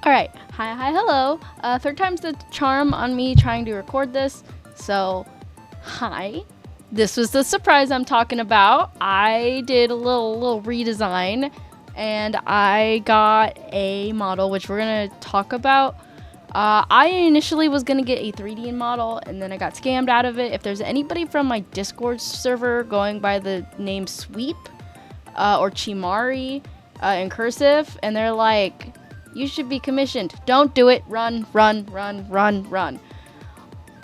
Alright, hi, hello. Third time's the charm on me trying to record this. So, hi. This was the surprise I'm talking about. I did a little redesign and I got a model which we're gonna talk about. I initially was gonna get a 3D model and then I got scammed out of it. If there's anybody from my Discord server going by the name Sweep or Chimari in cursive, and they're like, you should be commissioned. Don't do it. Run.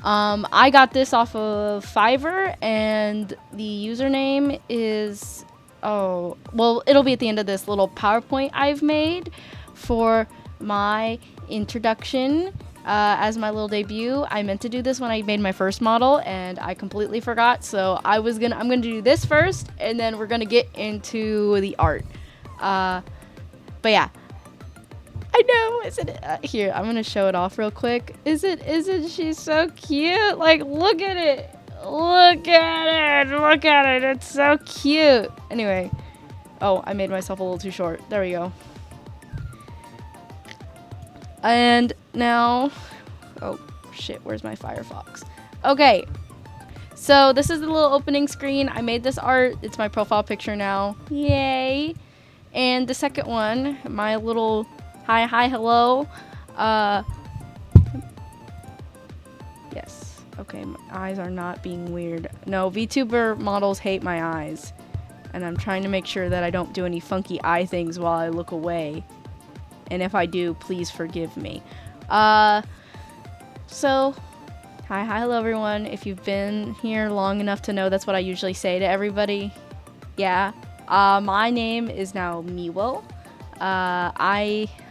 I got this off of Fiverr, and the username is, it'll be at the end of this little PowerPoint I've made for my introduction as my little debut. I meant to do this when I made my first model, and I completely forgot. So I'm gonna do this first, and then we're gonna get into the art. But yeah. I know, isn't it? Here, I'm gonna show it off real quick. Isn't she so cute? Like, look at it. Look at it. It's so cute. Anyway. Oh, I made myself a little too short. There we go. And now, oh shit, where's my Firefox? Okay. So this is the little opening screen. I made this art. It's my profile picture now. Yay. And the second one, my little hi, hello. Yes. Okay, my eyes are not being weird. No, VTuber models hate my eyes. And I'm trying to make sure that I don't do any funky eye things while I look away. And if I do, please forgive me. So, hi, hello everyone. If you've been here long enough to know, that's what I usually say to everybody. Yeah. My name is now Miwo.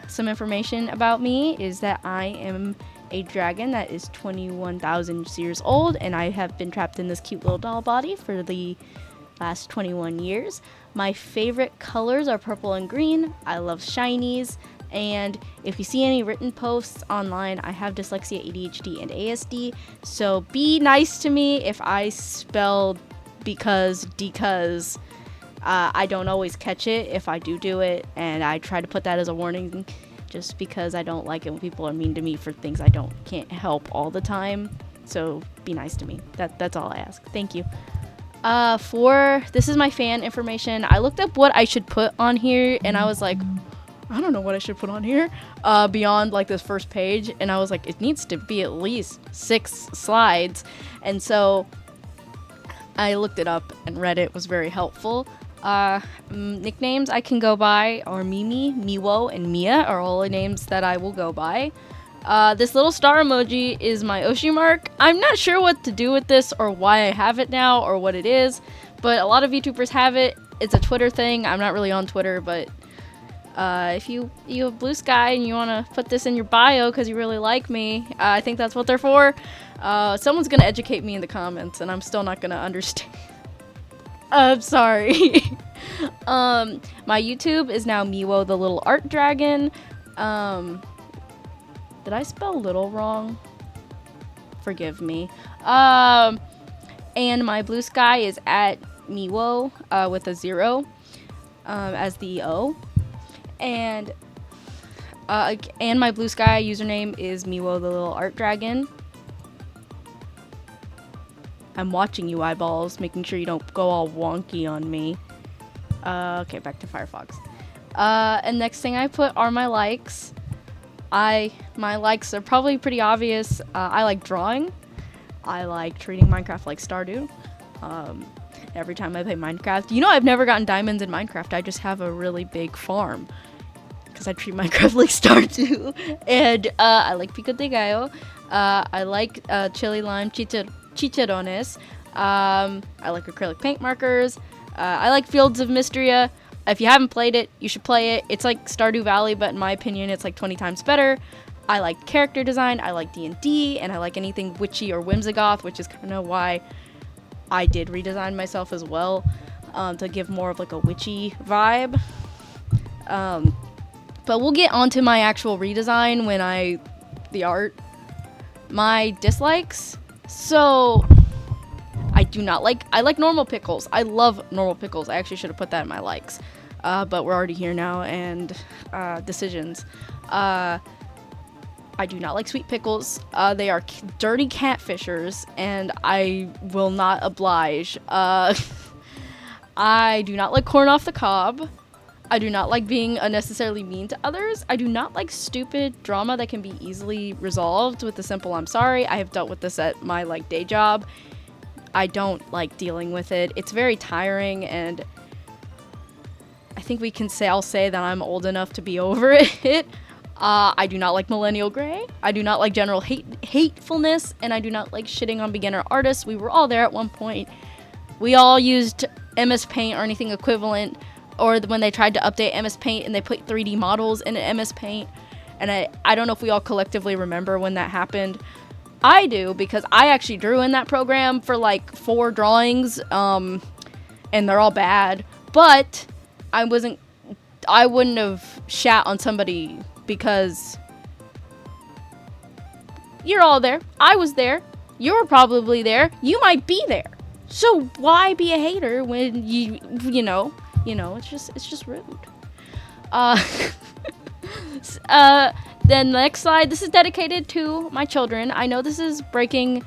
Some information about me is that I am a dragon that is 21,000 years old, and I have been trapped in this cute little doll body for the last 21 years. My favorite colors are purple and green. I love shinies, and if you see any written posts online, I have dyslexia, ADHD, and ASD, so be nice to me if I spell because I don't always catch it if I do it, and I try to put that as a warning just because I don't like it when people are mean to me for things I can't help all the time. So be nice to me. That's all I ask. Thank you. This is my fan information. I looked up what I should put on here, and I was like, I don't know what I should put on here beyond like this first page, and I was like, it needs to be at least 6 slides, and so I looked it up, and Reddit was very helpful. Nicknames I can go by are Mimi, Miwo, and Mia are all the names that I will go by. This little star emoji is my Oshi mark. I'm not sure what to do with this or why I have it now or what it is, but a lot of YouTubers have it. It's a Twitter thing. I'm not really on Twitter, but if you have Blue Sky and you want to put this in your bio because you really like me, I think that's what they're for. Someone's going to educate me in the comments, and I'm still not going to understand. I'm sorry. My YouTube is now Miwo the Little Art Dragon. Did I spell little wrong? Forgive me. And my Blue Sky is at Miwo with a 0 as the O. And my Blue Sky username is Miwo the Little Art Dragon. I'm watching you, eyeballs, making sure you don't go all wonky on me. Okay, back to Firefox. And next thing I put are my likes. My likes are probably pretty obvious. I like drawing. I like treating Minecraft like Stardew. Every time I play Minecraft. You know, I've never gotten diamonds in Minecraft. I just have a really big farm. Because I treat Minecraft like Stardew. And I like pico de gallo. I like chili lime chicharrones. I like acrylic paint markers. I like Fields of Mystria. If you haven't played it, you should play it. It's like Stardew Valley, but in my opinion, it's like 20 times better. I like character design. I like D&D, and I like anything witchy or whimsigoth, which is kind of why I did redesign myself as well, to give more of like a witchy vibe. But we'll get onto my actual redesign when the art. My dislikes. So I like normal pickles. I love normal pickles. I actually should have put that in my likes. but we're already here now, and decisions. I do not like sweet pickles. They are dirty catfishers, and I will not oblige. I do not like corn off the cob. I do not like being unnecessarily mean to others. I do not like stupid drama that can be easily resolved with a simple "I'm sorry." I have dealt with this at my day job. I don't like dealing with it. It's very tiring, and I think I'll say that I'm old enough to be over it. I do not like millennial gray. I do not like general hatefulness, and I do not like shitting on beginner artists. We were all there at one point. We all used MS Paint or anything equivalent, or when they tried to update MS Paint and they put 3D models in MS Paint. And I don't know if we all collectively remember when that happened. I do, because I actually drew in that program for 4 drawings, and they're all bad. But I wouldn't have shat on somebody, because you're all there. I was there. You were probably there. You might be there. So why be a hater when you know, it's just rude. Then the next slide, this is dedicated to my children. I know this is breaking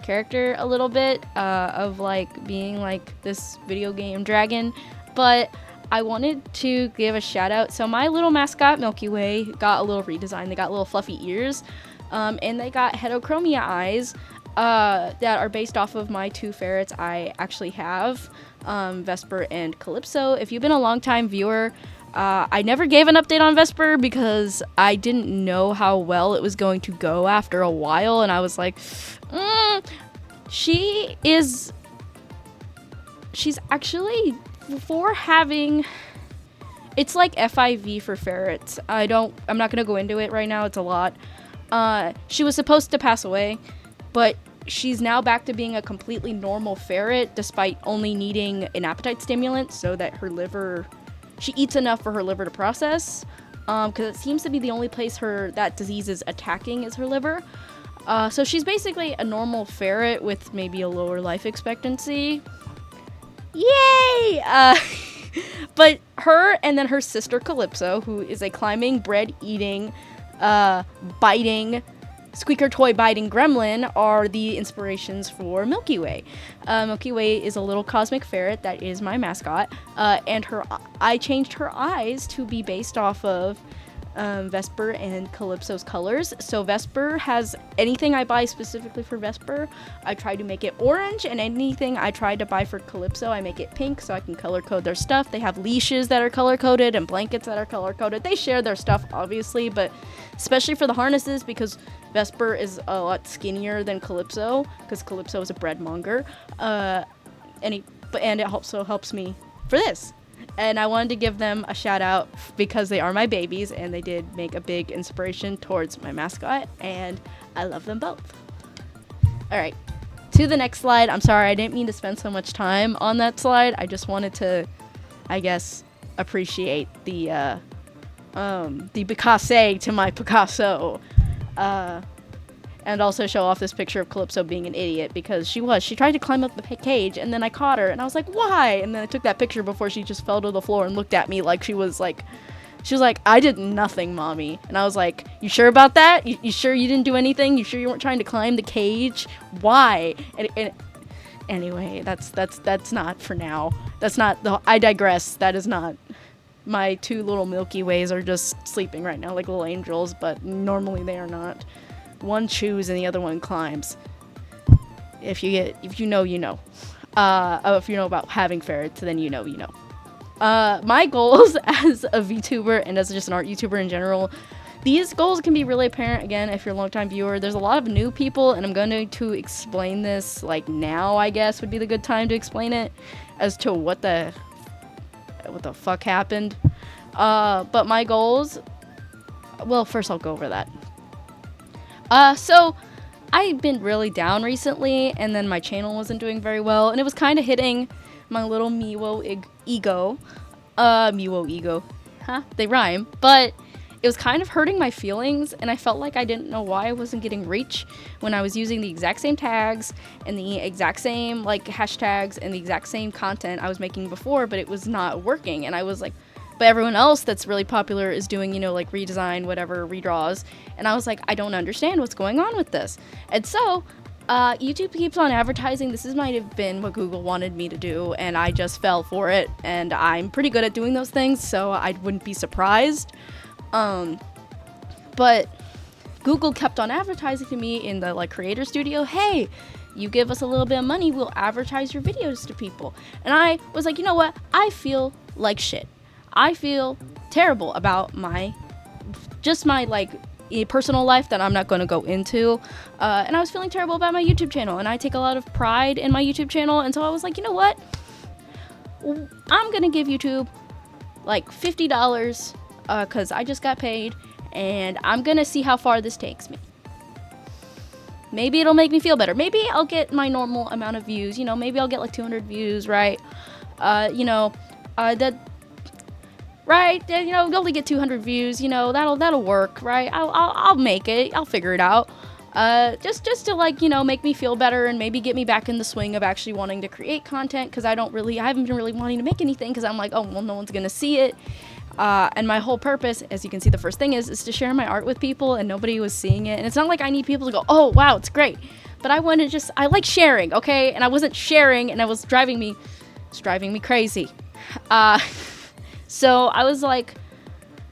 character a little bit, of being this video game dragon, but I wanted to give a shout out. So my little mascot, Milky Way, got a little redesign. They got little fluffy ears, and they got heterochromia eyes, that are based off of my 2 ferrets I actually have, Vesper and Calypso. If you've been a long-time viewer, I never gave an update on Vesper because I didn't know how well it was going to go after a while, and I was like, she's actually, for having, it's like FIV for ferrets. I'm not gonna go into it right now, it's a lot. She was supposed to pass away, but she's now back to being a completely normal ferret, despite only needing an appetite stimulant so that she eats enough for her liver to process, because it seems to be the only place that disease is attacking is her liver. So she's basically a normal ferret with maybe a lower life expectancy. Yay! But her and then her sister Calypso, who is a climbing, bread-eating, biting, squeaker toy biting gremlin, are the inspirations for Milky Way. Milky Way is a little cosmic ferret that is my mascot, and I changed her eyes to be based off of Vesper and Calypso's colors. So Vesper has anything I buy specifically for Vesper, I try to make it orange, and anything I try to buy for Calypso, I make it pink so I can color code their stuff. They have leashes that are color coded and blankets that are color coded. They share their stuff obviously, but especially for the harnesses, because Vesper is a lot skinnier than Calypso, because Calypso is a bread monger, and it also helps me for this. And I wanted to give them a shout out because they are my babies, and they did make a big inspiration towards my mascot, and I love them both. All right, to the next slide. I'm sorry, I didn't mean to spend so much time on that slide. I just wanted to, I guess, appreciate the Picasso to my Picasso. And also show off this picture of Calypso being an idiot, because she tried to climb up the cage, and then I caught her, and I was like, why? And then I took that picture before she just fell to the floor and looked at me like she was like, I did nothing, mommy. And I was like, you sure about that? You sure you didn't do anything? You sure you weren't trying to climb the cage? Why? And anyway, that's not for now. I digress. That is not. My 2 little Milky Ways are just sleeping right now like little angels, but normally they are not. One chews and the other one climbs. If you know, you know. If you know about having ferrets, then you know. My goals as a VTuber and as just an art YouTuber in general, these goals can be really apparent, again, if you're a long-time viewer. There's a lot of new people, and I'm going to explain this, now, I guess, would be the good time to explain it, as to what the fuck happened. But my goals, well, first I'll go over that. So I've been really down recently, and then my channel wasn't doing very well, and it was kind of hitting my little Miwo ego. Miwo ego. They rhyme. But it was kind of hurting my feelings, and I felt like I didn't know why I wasn't getting reach when I was using the exact same tags and the exact same hashtags and the exact same content I was making before, but it was not working. And I was like, but everyone else that's really popular is doing, you know, like redesign, whatever, redraws. And I was like, I don't understand what's going on with this. And so YouTube keeps on advertising. This might have been what Google wanted me to do, and I just fell for it. And I'm pretty good at doing those things, so I wouldn't be surprised. But Google kept on advertising to me in the like creator studio, hey, you give us a little bit of money, we'll advertise your videos to people. And I was like, you know what? I feel like shit. I feel terrible about my like personal life that I'm not going to go into. And I was feeling terrible about my YouTube channel, and I take a lot of pride in my YouTube channel. And so I was like, you know what? I'm going to give YouTube like $50 because I just got paid, and I'm going to see how far this takes me. Maybe it'll make me feel better. Maybe I'll get my normal amount of views. You know, maybe I'll get like 200 views, right? You know, right? You know, only get 200 views. You know, that'll work, right? I'll make it. I'll figure it out. Just to like, you know, make me feel better and maybe get me back in the swing of actually wanting to create content, because I haven't been really wanting to make anything because I'm like, oh, well, no one's gonna see it. And my whole purpose, as you can see, the first thing is to share my art with people, and nobody was seeing it. And it's not like I need people to go, oh, wow, it's great. But I like sharing, okay? And I wasn't sharing, and it's driving me crazy. So I was like,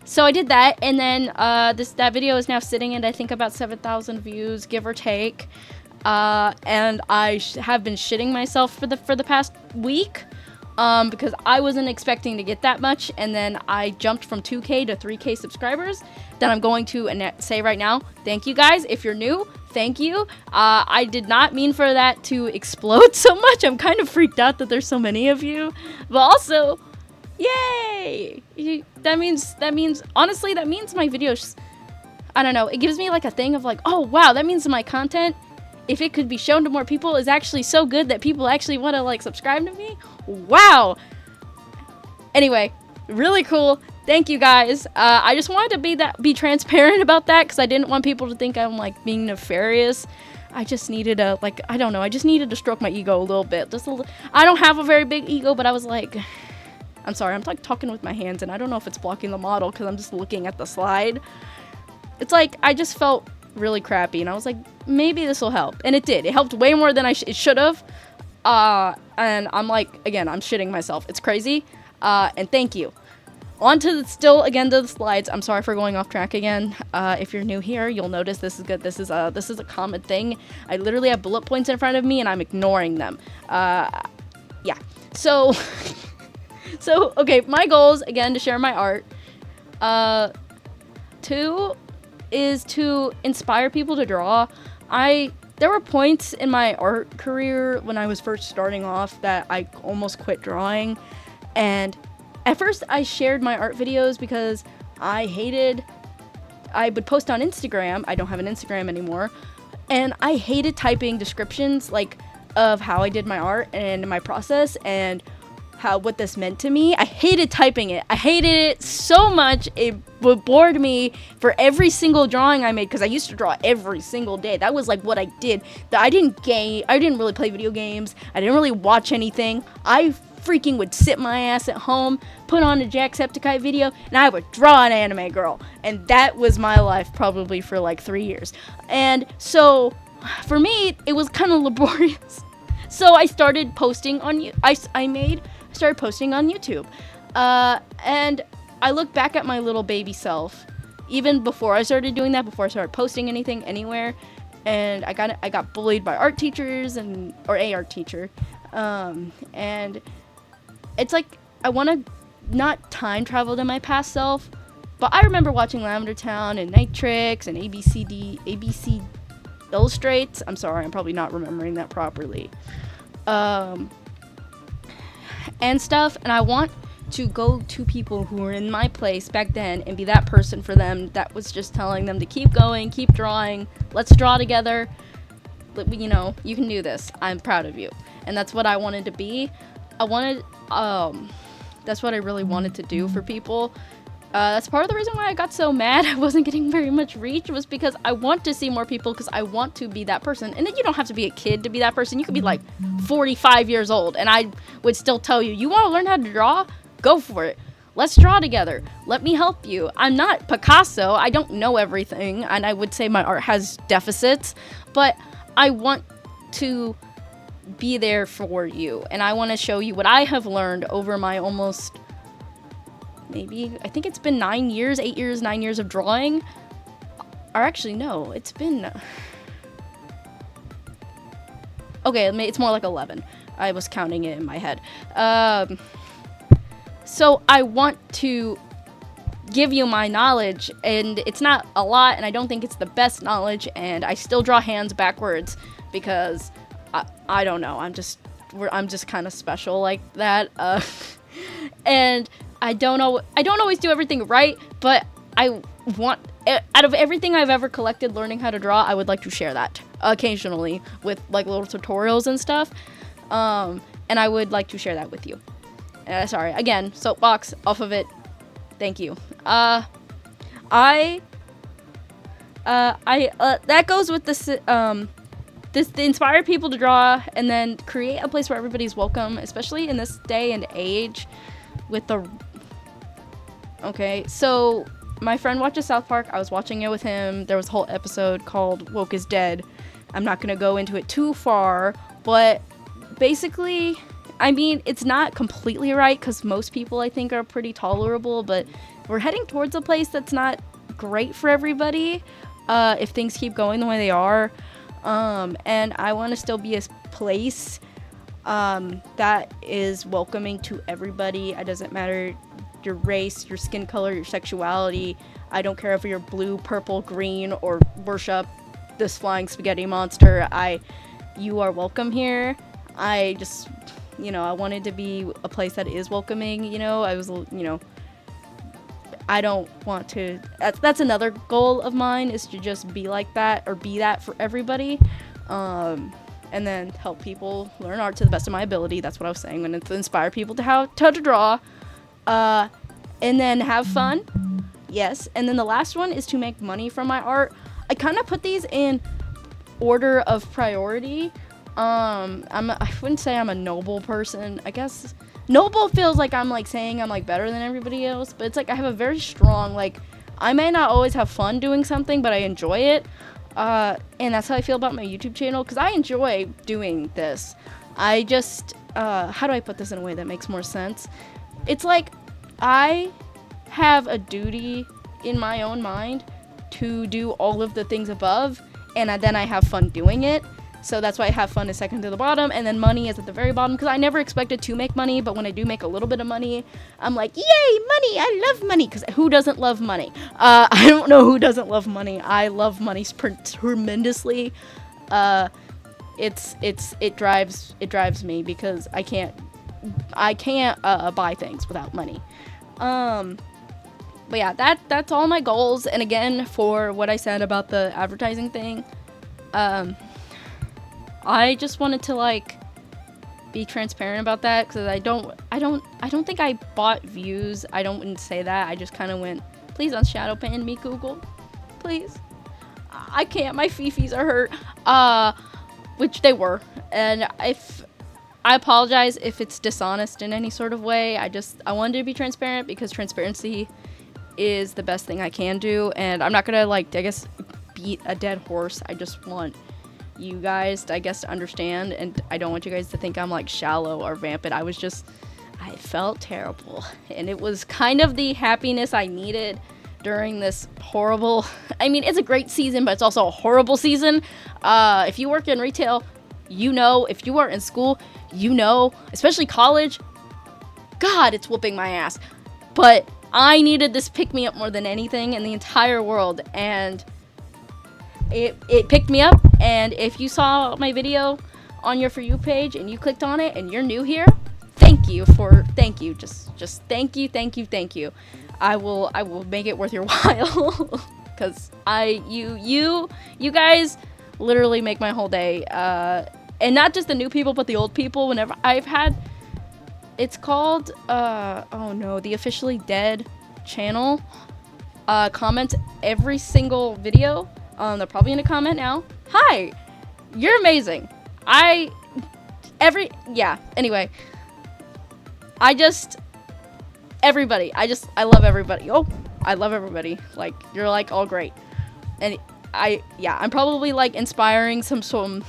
so I did that, and then that video is now sitting at I think about 7,000 views, give or take. And I have been shitting myself for the past week. Because I wasn't expecting to get that much, and then I jumped from 2K to 3K subscribers. Then I'm going to say right now, thank you guys. If you're new, thank you. I did not mean for that to explode so much. I'm kind of freaked out that there's so many of you, but also, yay! That means honestly, that means my videos, I don't know, it gives me like a thing of like, oh wow, that means my content, if it could be shown to more people, is actually so good that people actually want to like subscribe to me. Wow. Anyway, really cool. Thank you guys. I just wanted to be transparent about that, because I didn't want people to think I'm like being nefarious. I just needed I just needed to stroke my ego a little bit. I don't have a very big ego, but I was like, I'm sorry, I'm like talking with my hands, and I don't know if it's blocking the model because I'm just looking at the slide. It's like I just felt really crappy, and I was like, maybe this will help, and it did. It helped way more than it should have. And I'm like, again, I'm shitting myself. It's crazy. And thank you. On to the slides. I'm sorry for going off track again. If you're new here, you'll notice this is good. This is a common thing. I literally have bullet points in front of me, and I'm ignoring them. Yeah. So, okay, my goals, again, to share my art. 2 is to inspire people to draw. There were points in my art career when I was first starting off that I almost quit drawing. And at first I shared my art videos because I would post on Instagram. I don't have an Instagram anymore. And I hated typing descriptions like of how I did my art and my process and what this meant to me. I hated typing it. I hated it so much. It bored me for every single drawing I made, because I used to draw every single day. That was like what I did. I didn't really play video games. I didn't really watch anything. I freaking would sit my ass at home, put on a Jacksepticeye video, and I would draw an anime girl. And that was my life probably for like 3 years. And so for me, it was kind of laborious. So I started posting on started posting on YouTube. And I look back at my little baby self, even before I started doing that, before I started posting anything anywhere, and I got bullied by art teachers or a art teacher. And it's like, I want to not time travel to my past self, but I remember watching Lavender Town and Nitrix and ABC Illustrates. I'm sorry, I'm probably not remembering that properly. And stuff, and I want to go to people who were in my place back then and be that person for them that was just telling them to keep going, keep drawing, let's draw together, you know, you can do this, I'm proud of you. And that's what I wanted to be. That's what I really wanted to do for people. That's part of the reason why I got so mad I wasn't getting very much reach, was because I want to see more people, because I want to be that person. And then you don't have to be a kid to be that person. You could be like 45 years old, and I would still tell you, you want to learn how to draw? Go for it. Let's draw together. Let me help you. I'm not Picasso. I don't know everything, and I would say my art has deficits, but I want to be there for you, and I want to show you what I have learned over my almost, maybe, I think it's been 9 years, 8 years, 9 years of drawing. Or actually, no, it's been... Okay, it's more like 11. I was counting it in my head. So I want to give you my knowledge, and it's not a lot, and I don't think it's the best knowledge, and I still draw hands backwards because I don't know. I'm just kind of special like that. And I don't always do everything right, but I want, out of everything I've ever collected learning how to draw, I would like to share that occasionally with like little tutorials and stuff. And I would like to share that with you. Sorry, again, soapbox off of it. Thank you. That goes with this to inspire people to draw and then create a place where everybody's welcome, especially in this day and age with the... Okay, so my friend watches South Park. I was watching it with him. There was a whole episode called Woke is Dead. I'm not going to go into it too far, but basically, I mean, it's not completely right because most people, I think, are pretty tolerable, but we're heading towards a place that's not great for everybody if things keep going the way they are. And I want to still be a place that is welcoming to everybody. It doesn't matter your race, your skin color, your sexuality. I don't care if you're blue, purple, green, or worship this flying spaghetti monster. You are welcome here. I just, I wanted to be a place that is welcoming. I don't want to, that's another goal of mine, is to just be like that, or be that for everybody. And then help people learn art to the best of my ability. That's what I was saying, and to inspire people to how to draw. And then have fun. Yes. And then the last one is to make money from my art. I kind of put these in order of priority. I wouldn't say I'm a noble person. I guess noble feels like I'm like saying I'm like better than everybody else, but it's like I have a very strong, like, I may not always have fun doing something, but I enjoy it. And that's how I feel about my YouTube channel, because I enjoy doing this. I just, how do I put this in a way that makes more sense? It's like I have a duty in my own mind to do all of the things above, and then I have fun doing it. So that's why I have fun is second to the bottom, and then money is at the very bottom, because I never expected to make money, but when I do make a little bit of money, I'm like, yay, money, I love money, because who doesn't love money? I don't know who doesn't love money. I love money tremendously. It drives me, because I can't buy things without money. But yeah, that's all my goals. And again, for what I said about the advertising thing, I just wanted to like be transparent about that, because I don't think I bought views. I wouldn't say that. I just kind of went, please unshadow ban me, Google, please. I can't. My fifis are hurt. Which they were, and I apologize if it's dishonest in any sort of way. I wanted to be transparent, because transparency is the best thing I can do, and I'm not gonna like, I guess, beat a dead horse. I just want you guys to, I guess, to understand, and I don't want you guys to think I'm like shallow or vampant. I felt terrible, and it was kind of the happiness I needed during this horrible, I mean, it's a great season, but it's also a horrible season. If you work in retail, if you are in school, especially college, God, it's whooping my ass. But I needed this pick-me-up more than anything in the entire world, and it picked me up. And if you saw my video on your For You page and you clicked on it and you're new here, thank you. Just thank you. I will make it worth your while, because you guys literally make my whole day, and not just the new people, but the old people. Whenever I've had, it's called the Officially Dead channel, comments every single video. They're probably gonna comment now. Hi, you're amazing. Anyway, everybody. I love everybody. Oh, I love everybody. Like, you're like all great. And I'm probably like inspiring some,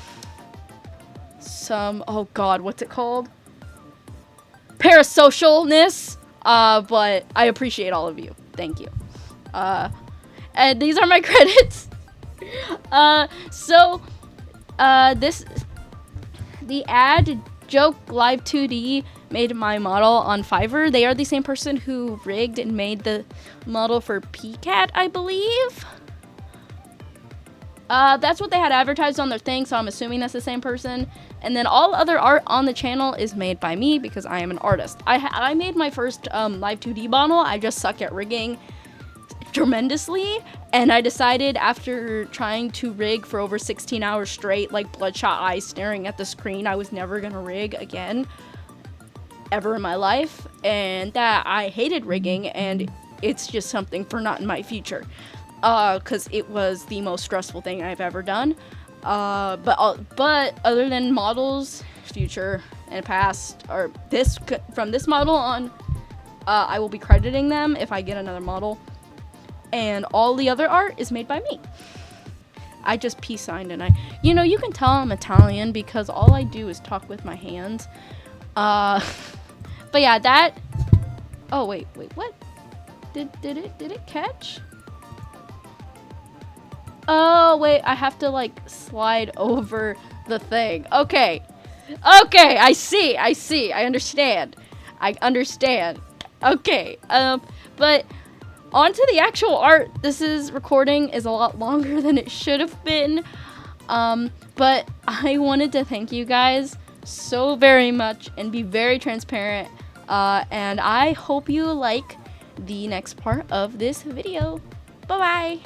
oh God, what's it called? Parasocialness. But I appreciate all of you. Thank you. And these are my credits. The ad joke live 2D made my model on Fiverr. They are the same person who rigged and made the model for PCAT, I believe. That's what they had advertised on their thing, so I'm assuming that's the same person. And then all other art on the channel is made by me because I am an artist. I made my first live 2D model. I just suck at rigging tremendously, and I decided after trying to rig for over 16 hours straight, like bloodshot eyes staring at the screen, I was never gonna rig again ever in my life, and that I hated rigging, and it's just something for not in my future, because it was the most stressful thing I've ever done. But other than models, future and past, or from this model on, I will be crediting them if I get another model. And all the other art is made by me. I just peace signed, and you can tell I'm Italian because all I do is talk with my hands. But yeah, that. Oh wait, what? Did it catch? Oh wait, I have to like slide over the thing. Okay, I see. I understand. Okay, but. On to the actual art. Recording is a lot longer than it should have been. But I wanted to thank you guys so very much and be very transparent. And I hope you like the next part of this video. Bye-bye.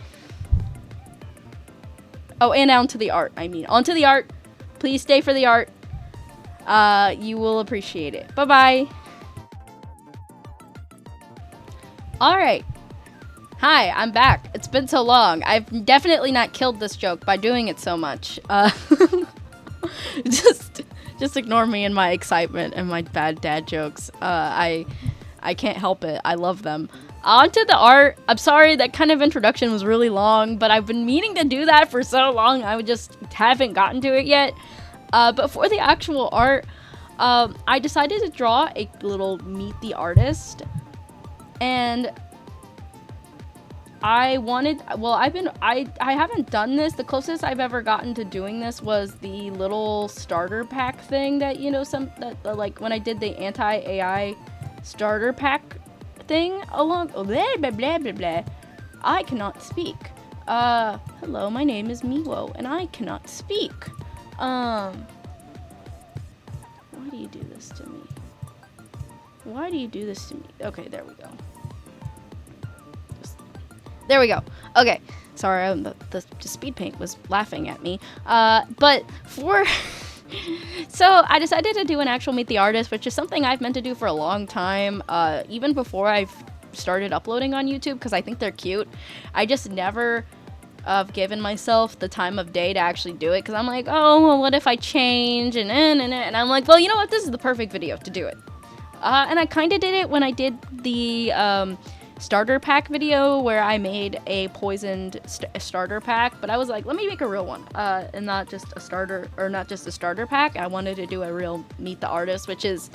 Oh, and onto the art. Onto the art. Please stay for the art. You will appreciate it. Bye-bye. Alright. Hi, I'm back. It's been so long. I've definitely not killed this joke by doing it so much. Just ignore me and my excitement and my bad dad jokes. I can't help it. I love them. On to the art. I'm sorry, that kind of introduction was really long, but I've been meaning to do that for so long. I just haven't gotten to it yet. But for the actual art, I decided to draw a little meet the artist. And I haven't done this. The closest I've ever gotten to doing this was the little starter pack thing that, like when I did the anti-AI starter pack thing blah, blah, blah, blah, blah. I cannot speak. Hello, my name is Miwo, and I cannot speak. Why do you do this to me? Why do you do this to me? Okay, there we go. There we go. Okay. Sorry, the speed paint was laughing at me. But so I decided to do an actual Meet the Artist, which is something I've meant to do for a long time, even before I've started uploading on YouTube, because I think they're cute. I just never have given myself the time of day to actually do it, because I'm like, oh, well, what if I change? And I'm like, well, you know what? This is the perfect video to do it. And I kind of did it when I did the starter pack video where I made a poisoned starter pack, but I was like, let me make a real one, and not just a starter pack. I wanted to do a real Meet the Artist, which is,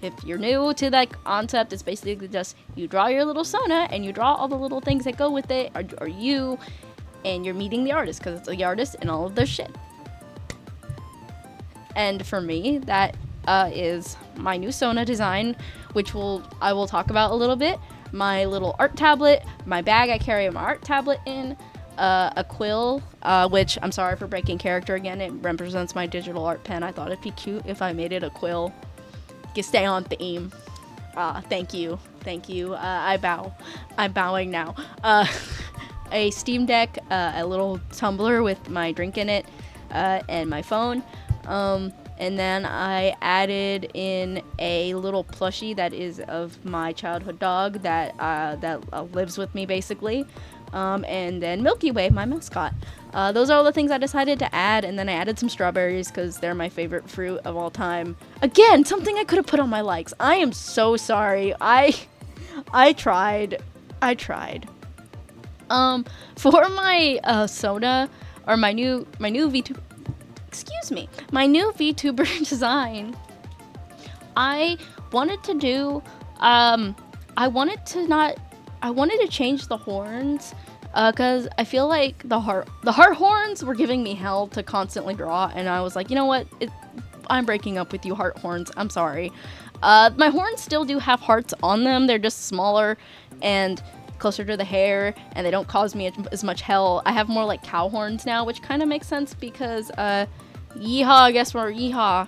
if you're new to that concept, it's basically just you draw your little Sona and you draw all the little things that go with it, or you, and you're meeting the artist because it's the artist and all of their shit. And for me, that is my new Sona design, which I will talk about a little bit. My little art tablet, my bag I carry my art tablet in, a quill, which, I'm sorry for breaking character again, it represents my digital art pen. I thought it'd be cute if I made it a quill. You stay on theme. Thank you. I'm bowing now. A Steam Deck, a little tumbler with my drink in it, and my phone. And then I added in a little plushie that is of my childhood dog that lives with me, basically. And then Milky Way, my mascot. Those are all the things I decided to add, and then I added some strawberries because they're my favorite fruit of all time. Again, something I could have put on my likes. I am so sorry. I tried. I tried. For my Sona, or my new VTuber, my new VTuber design, I wanted to do, I wanted to change the horns, cause I feel like the heart horns were giving me hell to constantly draw, and I was like, you know what, I'm breaking up with you, heart horns. I'm sorry. My horns still do have hearts on them. They're just smaller and closer to the hair, and they don't cause me as much hell. I have more like cow horns now, which kind of makes sense because, yeehaw, I guess we're yeehaw.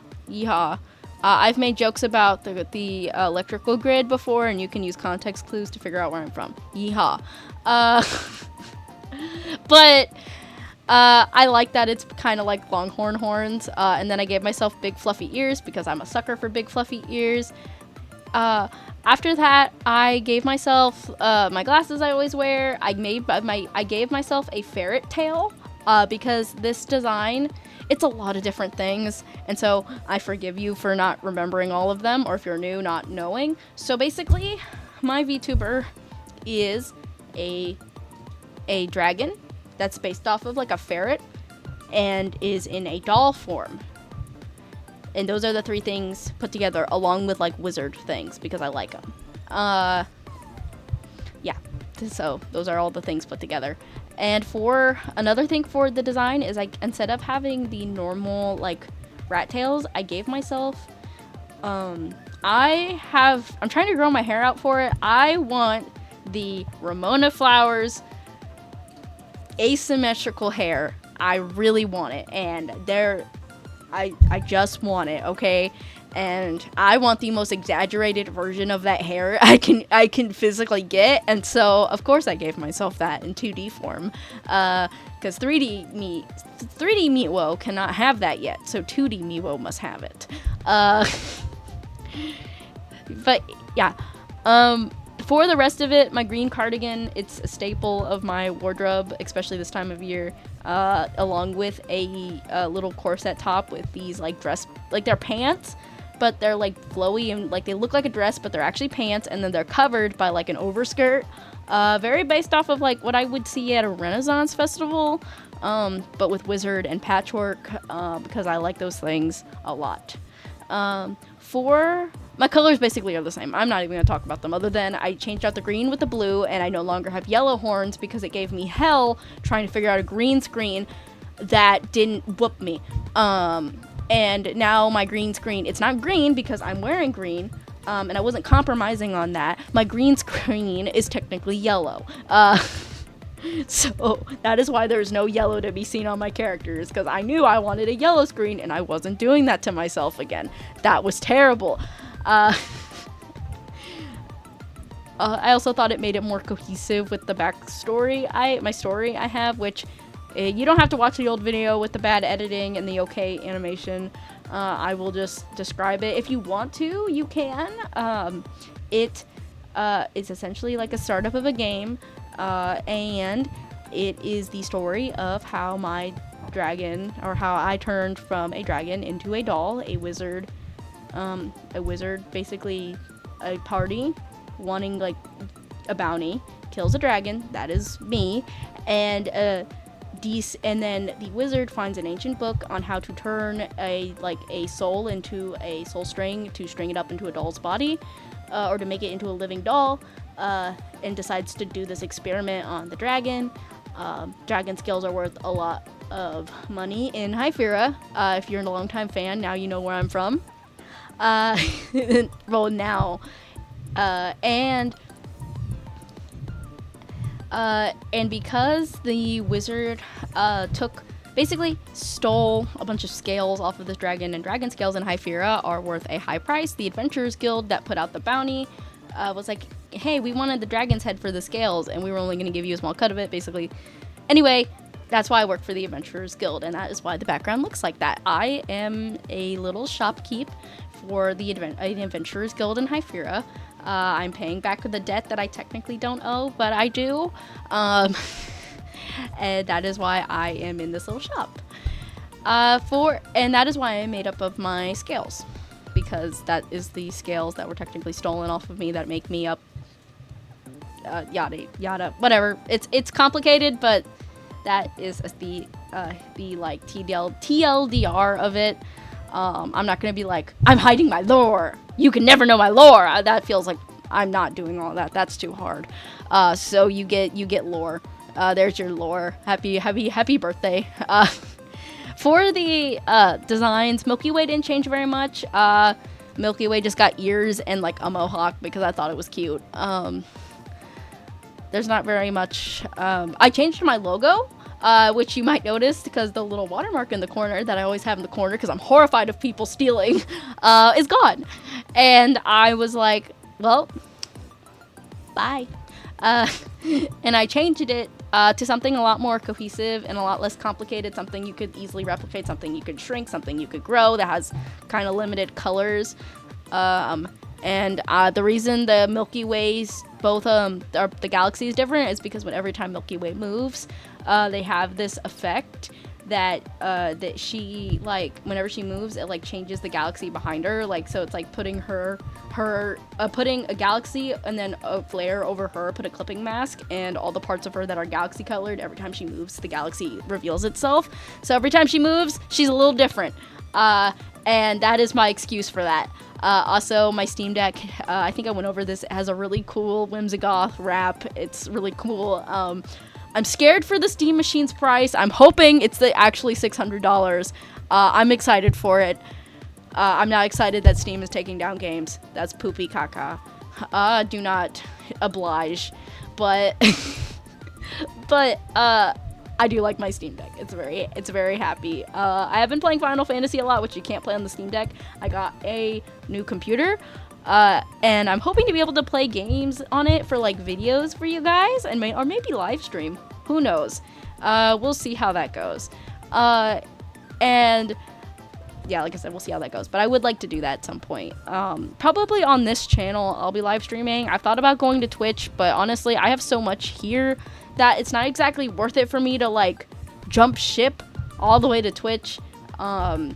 I've made jokes about the electrical grid before, and you can use context clues to figure out where I'm from. Yeehaw. But I like that it's kind of like longhorn horns, and then I gave myself big fluffy ears because I'm a sucker for big fluffy ears. After that, I gave myself my glasses I always wear. I gave myself a ferret tail because this design, it's a lot of different things, and so I forgive you for not remembering all of them, or if you're new, not knowing. So basically, my VTuber is a dragon that's based off of like a ferret and is in a doll form. And those are the three things put together, along with like wizard things because I like them. Yeah, so those are all the things put together. And for another thing for the design is like instead of having the normal like rat tails, I gave myself I'm trying to grow my hair out for it. I want the Ramona Flowers asymmetrical hair. I really want it, and I just want it, okay? And I want the most exaggerated version of that hair I can physically get, and so of course I gave myself that in 2D form, because 3D Meatwo cannot have that yet, so 2D Meatwo must have it. But yeah, for the rest of it, my green cardigan, it's a staple of my wardrobe, especially this time of year, along with a little corset top with these like dress, like they're pants, but they're like flowy and like they look like a dress, but they're actually pants, and then they're covered by like an overskirt, very based off of like what I would see at a Renaissance festival, but with wizard and patchwork, because I like those things a lot. For my colors basically are the same. I'm not even going to talk about them other than I changed out the green with the blue, and I no longer have yellow horns because it gave me hell trying to figure out a green screen that didn't whoop me. And now my green screen, it's not green because I'm wearing green, and I wasn't compromising on that. My green screen is technically yellow. So that is why there's no yellow to be seen on my characters, because I knew I wanted a yellow screen and I wasn't doing that to myself again. That was terrible. I also thought it made it more cohesive with the backstory my story I have, which you don't have to watch the old video with the bad editing and the okay animation. I will just describe it. If you want to, you can. It is essentially like a startup of a game. And it is the story of how my dragon, or how I turned from a dragon into a doll, a wizard, basically a party wanting like a bounty, kills a dragon, that is me, and then the wizard finds an ancient book on how to turn a soul into a soul string to string it up into a doll's body, or to make it into a living doll. And decides to do this experiment on the dragon. Dragon scales are worth a lot of money in Hyphira. If you're a longtime fan, now you know where I'm from. Well, now. And because the wizard basically stole a bunch of scales off of this dragon, and dragon scales in Hyphira are worth a high price, the Adventurers Guild that put out the bounty was like, hey, we wanted the dragon's head for the scales, and we were only going to give you a small cut of it, basically. Anyway, that's why I work for the Adventurers Guild, and that is why the background looks like that. I am a little shopkeep for the Adventurers Guild in Hyphira. I'm paying back the debt that I technically don't owe, but I do. And that is why I am in this little shop. And that is why I'm made up of my scales, because that is the scales that were technically stolen off of me that make me up yada yada, whatever. It's complicated, but that is the like TLDR of it. I'm not gonna be like, I'm hiding my lore. You can never know my lore. That feels like I'm not doing all that. That's too hard. So you get lore. There's your lore. Happy birthday. For the designs, Milky Way didn't change very much. Milky Way just got ears and like a mohawk because I thought it was cute. There's not very much. I changed my logo, which you might notice because the little watermark in the corner that I always have in the corner because I'm horrified of people stealing is gone. And I was like, well, bye. And I changed it to something a lot more cohesive and a lot less complicated, something you could easily replicate, something you could shrink, something you could grow that has kind of limited colors. And the reason the Milky Ways, both the galaxy is different is because every time Milky Way moves, they have this effect that she, like, whenever she moves, it like changes the galaxy behind her, like, so it's like putting putting a galaxy and then a flare over her, put a clipping mask, and all the parts of her that are galaxy colored, every time she moves the galaxy reveals itself. So every time she moves, she's a little different, and that is my excuse for that. Also, my Steam Deck, I think I went over this, it has a really cool Whimsigoth wrap. It's really cool. I'm scared for the Steam Machine's price. I'm hoping it's actually $600. I'm excited for it. I'm not excited that Steam is taking down games. That's poopy caca. Do not oblige. But I do like my Steam Deck. It's very happy. I have been playing Final Fantasy a lot, which you can't play on the Steam Deck. I got a new computer. And I'm hoping to be able to play games on it for like videos for you guys, and or maybe live stream. Who knows? We'll see how that goes. And yeah, like I said, we'll see how that goes. But I would like to do that at some point. Probably on this channel, I'll be live streaming. I've thought about going to Twitch, but honestly, I have so much here that it's not exactly worth it for me to like jump ship all the way to Twitch.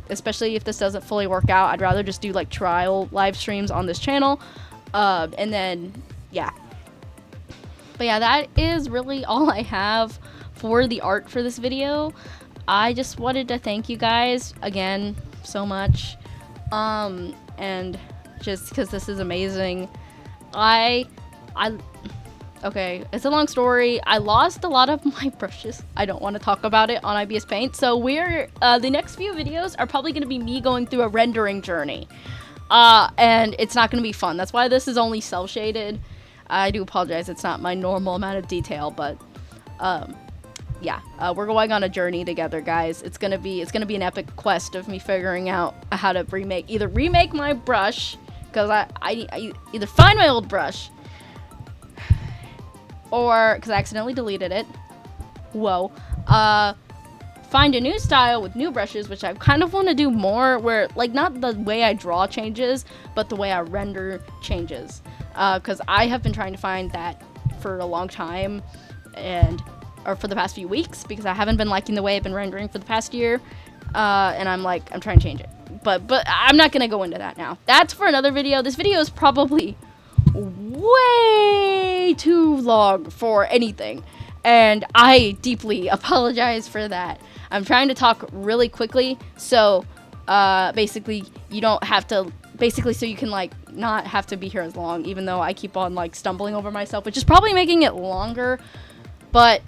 Especially if this doesn't fully work out. I'd rather just do like trial live streams on this channel. And then, yeah. But yeah, that is really all I have for the art for this video. I just wanted to thank you guys again so much. And just because this is amazing. Okay, it's a long story. I lost a lot of my brushes. I don't want to talk about it on IBS Paint. So the next few videos are probably going to be me going through a rendering journey. And it's not going to be fun. That's why this is only cel-shaded. I do apologize. It's not my normal amount of detail, but yeah, we're going on a journey together, guys. It's going to be an epic quest of me figuring out how to either remake my brush, because I either find my old brush, or because I accidentally deleted it. Whoa. Find a new style with new brushes, which I kind of want to do more, where like not the way I draw changes, but the way I render changes. Because I have been trying to find that for a long time, or for the past few weeks, because I haven't been liking the way I've been rendering for the past year. And I'm trying to change it. But I'm not gonna go into that now. That's for another video. This video is probably way too long for anything, and I deeply apologize for that. I'm trying to talk really quickly, so basically you don't have to, so you can like not have to be here as long, even though I keep on like stumbling over myself, which is probably making it longer, but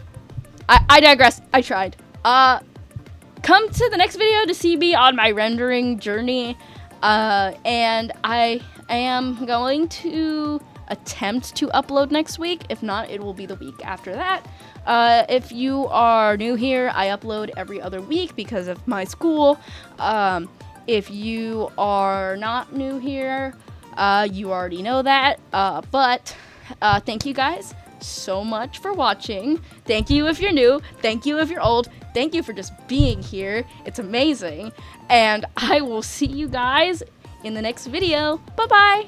I digress. I tried. Come to the next video to see me on my rendering journey, and I am going to attempt to upload next week. If not, it will be the week after that. If you are new here, I upload every other week because of my school. If you are not new here, you already know that. But thank you guys so much for watching. Thank you if you're new. Thank you if you're old. Thank you for just being here. It's amazing. And I will see you guys in the next video. Bye-bye.